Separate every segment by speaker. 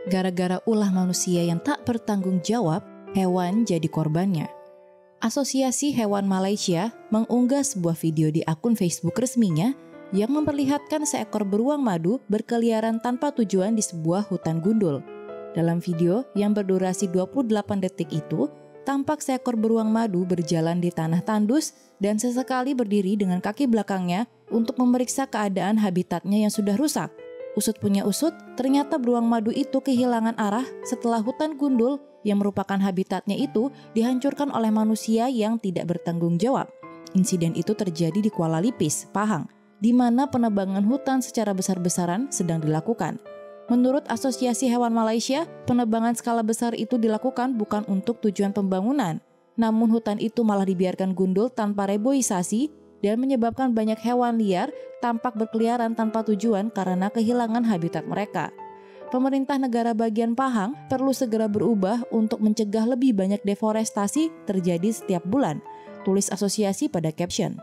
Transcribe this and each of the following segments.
Speaker 1: Gara-gara ulah manusia yang tak bertanggung jawab, hewan jadi korbannya. Asosiasi Hewan Malaysia mengunggah sebuah video di akun Facebook resminya yang memperlihatkan seekor beruang madu berkeliaran tanpa tujuan di sebuah hutan gundul. Dalam video yang berdurasi 28 detik itu, tampak seekor beruang madu berjalan di tanah tandus dan sesekali berdiri dengan kaki belakangnya untuk memeriksa keadaan habitatnya yang sudah rusak. Usut punya usut, ternyata beruang madu itu kehilangan arah setelah hutan gundul yang merupakan habitatnya itu dihancurkan oleh manusia yang tidak bertanggung jawab. Insiden itu terjadi di Kuala Lipis, Pahang, di mana penebangan hutan secara besar-besaran sedang dilakukan. Menurut Asosiasi Hewan Malaysia, penebangan skala besar itu dilakukan bukan untuk tujuan pembangunan, namun hutan itu malah dibiarkan gundul tanpa reboisasi dan menyebabkan banyak hewan liar tampak berkeliaran tanpa tujuan karena kehilangan habitat mereka. Pemerintah negara bagian Pahang perlu segera berubah untuk mencegah lebih banyak deforestasi terjadi setiap bulan, tulis asosiasi pada caption.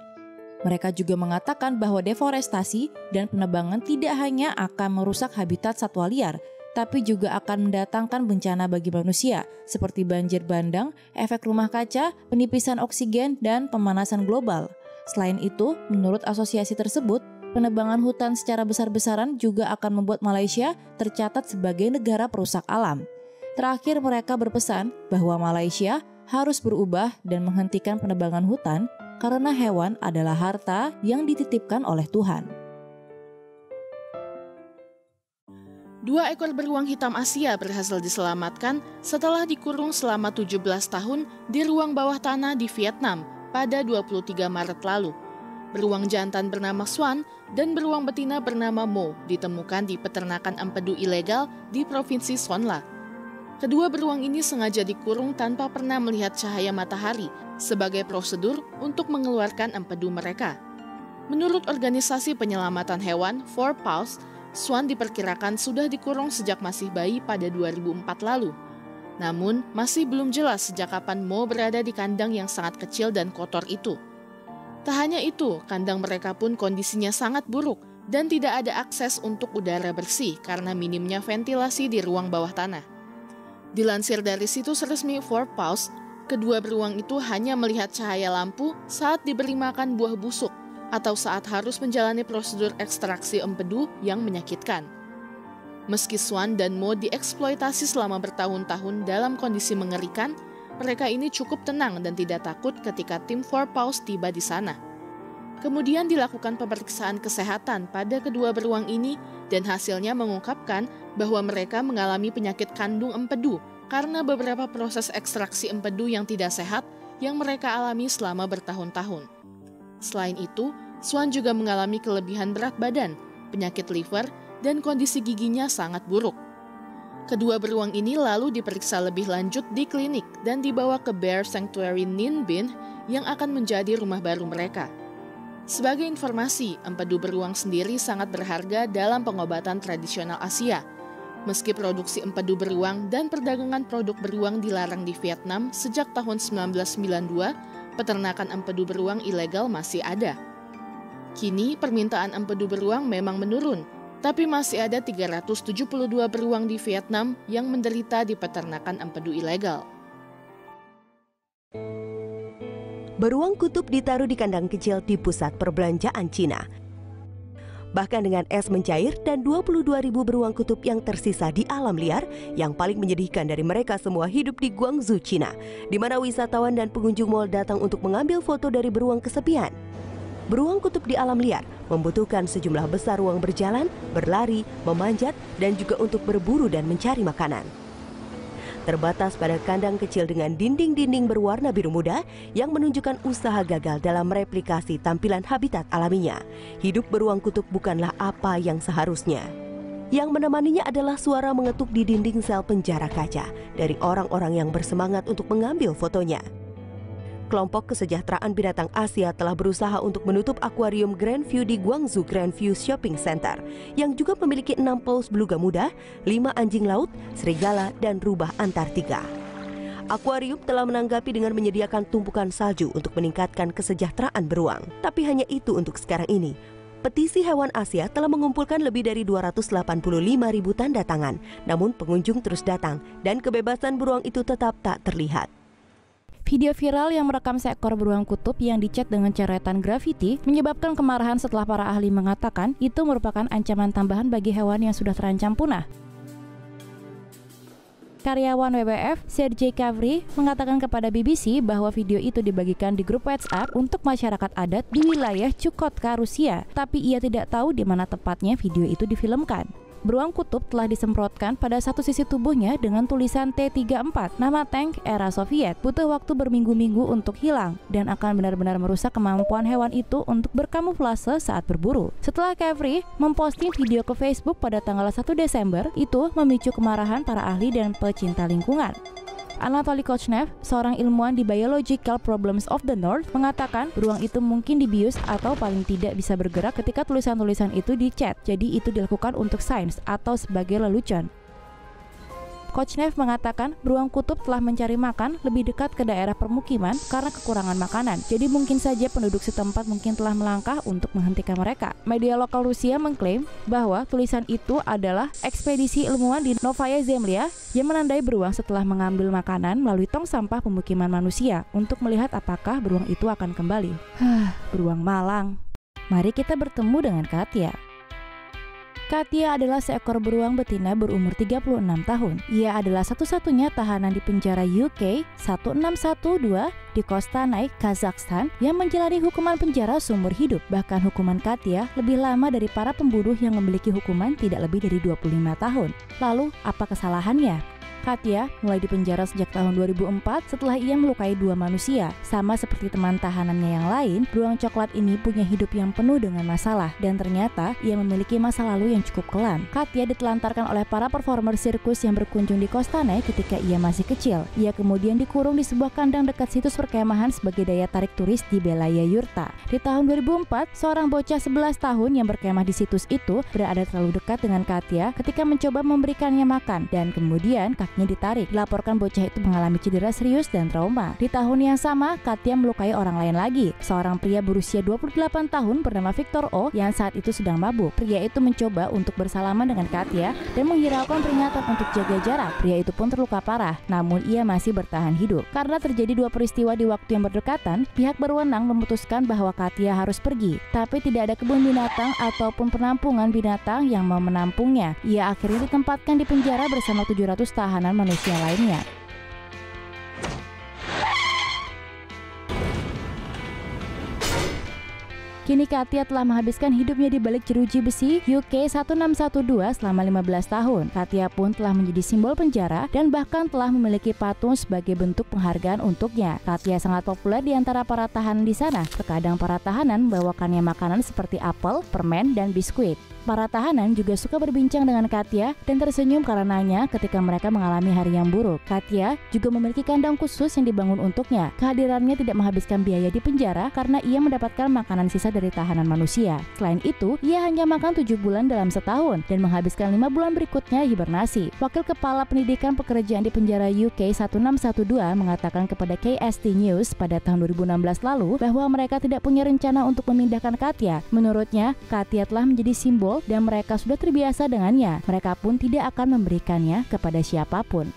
Speaker 1: Mereka juga mengatakan bahwa deforestasi dan penebangan tidak hanya akan merusak habitat satwa liar, tapi juga akan mendatangkan bencana bagi manusia, seperti banjir bandang, efek rumah kaca, penipisan oksigen, dan pemanasan global. Selain itu, menurut asosiasi tersebut, penebangan hutan secara besar-besaran juga akan membuat Malaysia tercatat sebagai negara perusak alam. Terakhir, mereka berpesan bahwa Malaysia harus berubah dan menghentikan penebangan hutan karena hewan adalah harta yang dititipkan oleh Tuhan.
Speaker 2: 2 ekor beruang hitam Asia berhasil diselamatkan setelah dikurung selama 17 tahun di ruang bawah tanah di Vietnam pada 23 Maret lalu. Beruang jantan bernama Swan dan beruang betina bernama Mo ditemukan di peternakan empedu ilegal di Provinsi Son La. Kedua beruang ini sengaja dikurung tanpa pernah melihat cahaya matahari sebagai prosedur untuk mengeluarkan empedu mereka. Menurut organisasi penyelamatan hewan 4Paws, Swan diperkirakan sudah dikurung sejak masih bayi pada 2004 lalu. Namun, masih belum jelas sejak kapan Mo berada di kandang yang sangat kecil dan kotor itu. Tak hanya itu, kandang mereka pun kondisinya sangat buruk dan tidak ada akses untuk udara bersih karena minimnya ventilasi di ruang bawah tanah. Dilansir dari situs resmi 4Paws, kedua beruang itu hanya melihat cahaya lampu saat diberi makan buah busuk atau saat harus menjalani prosedur ekstraksi empedu yang menyakitkan. Meski Swan dan Mo dieksploitasi selama bertahun-tahun dalam kondisi mengerikan, mereka ini cukup tenang dan tidak takut ketika tim 4Paws tiba di sana. Kemudian dilakukan pemeriksaan kesehatan pada kedua beruang ini dan hasilnya mengungkapkan bahwa mereka mengalami penyakit kandung empedu karena beberapa proses ekstraksi empedu yang tidak sehat yang mereka alami selama bertahun-tahun. Selain itu, Swan juga mengalami kelebihan berat badan, penyakit liver, dan kondisi giginya sangat buruk. Kedua beruang ini lalu diperiksa lebih lanjut di klinik dan dibawa ke Bear Sanctuary Ninh Binh yang akan menjadi rumah baru mereka. Sebagai informasi, empedu beruang sendiri sangat berharga dalam pengobatan tradisional Asia. Meski produksi empedu beruang dan perdagangan produk beruang dilarang di Vietnam sejak tahun 1992, peternakan empedu beruang ilegal masih ada. Kini, permintaan empedu beruang memang menurun, tapi masih ada 372 beruang di Vietnam yang menderita di peternakan empedu ilegal.
Speaker 3: Beruang kutub ditaruh di kandang kecil di pusat perbelanjaan Cina. Bahkan dengan es mencair dan 22.000 beruang kutub yang tersisa di alam liar, yang paling menyedihkan dari mereka semua hidup di Guangzhou, Cina, di mana wisatawan dan pengunjung mal datang untuk mengambil foto dari beruang kesepian. Beruang kutub di alam liar membutuhkan sejumlah besar ruang berjalan, berlari, memanjat, dan juga untuk berburu dan mencari makanan. Terbatas pada kandang kecil dengan dinding-dinding berwarna biru muda yang menunjukkan usaha gagal dalam mereplikasi tampilan habitat alaminya. Hidup beruang kutub bukanlah apa yang seharusnya. Yang menemaninya adalah suara mengetuk di dinding sel penjara kaca dari orang-orang yang bersemangat untuk mengambil fotonya. Kelompok Kesejahteraan Binatang Asia telah berusaha untuk menutup akuarium Grandview di Guangzhou Grandview Shopping Center yang juga memiliki 6 paus beluga muda, 5 anjing laut, serigala, dan rubah Antartika. Akuarium telah menanggapi dengan menyediakan tumpukan salju untuk meningkatkan kesejahteraan beruang. Tapi hanya itu untuk sekarang ini. Petisi Hewan Asia telah mengumpulkan lebih dari 285.000 tanda tangan. Namun pengunjung terus datang dan kebebasan beruang itu tetap tak terlihat.
Speaker 1: Video viral yang merekam seekor beruang kutub yang dicat dengan coretan grafiti menyebabkan kemarahan setelah para ahli mengatakan itu merupakan ancaman tambahan bagi hewan yang sudah terancam punah. Karyawan WWF, Sergei Kavri, mengatakan kepada BBC bahwa video itu dibagikan di grup WhatsApp untuk masyarakat adat di wilayah Chukotka, Rusia, tapi ia tidak tahu di mana tepatnya video itu difilmkan. Beruang kutub telah disemprotkan pada satu sisi tubuhnya dengan tulisan T-34, nama tank era Soviet. Butuh waktu berminggu-minggu untuk hilang dan akan benar-benar merusak kemampuan hewan itu untuk berkamuflase saat berburu. Setelah Kavri memposting video ke Facebook pada tanggal 1 Desember, itu memicu kemarahan para ahli dan pecinta lingkungan. Anatoly Kochnev, seorang ilmuwan di Biological Problems of the North, mengatakan beruang itu mungkin dibius atau paling tidak bisa bergerak ketika tulisan-tulisan itu dicat. Jadi itu dilakukan untuk sains atau sebagai lelucon. Kochnev mengatakan beruang kutub telah mencari makan lebih dekat ke daerah permukiman karena kekurangan makanan. Jadi mungkin saja penduduk setempat mungkin telah melangkah untuk menghentikan mereka. Media lokal Rusia mengklaim bahwa tulisan itu adalah ekspedisi ilmuwan di Novaya Zemlya yang menandai beruang setelah mengambil makanan melalui tong sampah pemukiman manusia untuk melihat apakah beruang itu akan kembali. Beruang malang. Mari kita bertemu dengan Katya. Katya adalah seekor beruang betina berumur 36 tahun. Ia adalah satu-satunya tahanan di penjara UK 1612 di Kostanay, Kazakhstan yang menjalani hukuman penjara seumur hidup. Bahkan hukuman Katya lebih lama dari para pembunuh yang memiliki hukuman tidak lebih dari 25 tahun. Lalu, apa kesalahannya? Katya mulai dipenjara sejak tahun 2004 setelah ia melukai 2 manusia. Sama seperti teman tahanannya yang lain, beruang coklat ini punya hidup yang penuh dengan masalah dan ternyata ia memiliki masa lalu yang cukup kelam. Katya ditelantarkan oleh para performer sirkus yang berkunjung di Kostanay ketika ia masih kecil. Ia kemudian dikurung di sebuah kandang dekat situs perkemahan sebagai daya tarik turis di Belaya Yurta. Di tahun 2004, seorang bocah 11 tahun yang berkemah di situs itu berada terlalu dekat dengan Katya ketika mencoba memberikannya makan dan kemudian ditarik. Dilaporkan bocah itu mengalami cedera serius dan trauma. Di tahun yang sama, Katya melukai orang lain lagi. Seorang pria berusia 28 tahun bernama Victor O yang saat itu sedang mabuk. Pria itu mencoba untuk bersalaman dengan Katya dan menghiraukan peringatan untuk jaga jarak. Pria itu pun terluka parah, namun ia masih bertahan hidup. Karena terjadi 2 peristiwa di waktu yang berdekatan, pihak berwenang memutuskan bahwa Katya harus pergi. Tapi tidak ada kebun binatang ataupun penampungan binatang yang mau menampungnya. Ia akhirnya ditempatkan di penjara bersama 700 tahanan manusia lainnya. Kini Katya telah menghabiskan hidupnya di balik jeruji besi UK 1612 selama 15 tahun. Katya pun telah menjadi simbol penjara dan bahkan telah memiliki patung sebagai bentuk penghargaan untuknya. Katya sangat populer di antara para tahanan di sana. Terkadang para tahanan membawakannya makanan seperti apel, permen, dan biskuit. Para tahanan juga suka berbincang dengan Katya dan tersenyum karenanya ketika mereka mengalami hari yang buruk. Katya juga memiliki kandang khusus yang dibangun untuknya. Kehadirannya tidak menghabiskan biaya di penjara karena ia mendapatkan makanan sisa dari tahanan manusia. Selain itu, ia hanya makan 7 bulan dalam setahun dan menghabiskan 5 bulan berikutnya hibernasi. Wakil Kepala Pendidikan Pekerjaan di penjara UK 1612 mengatakan kepada KST News pada tahun 2016 lalu bahwa mereka tidak punya rencana untuk memindahkan Katya. Menurutnya, Katya telah menjadi simbol dan mereka sudah terbiasa dengannya. Mereka pun tidak akan memberikannya kepada siapapun.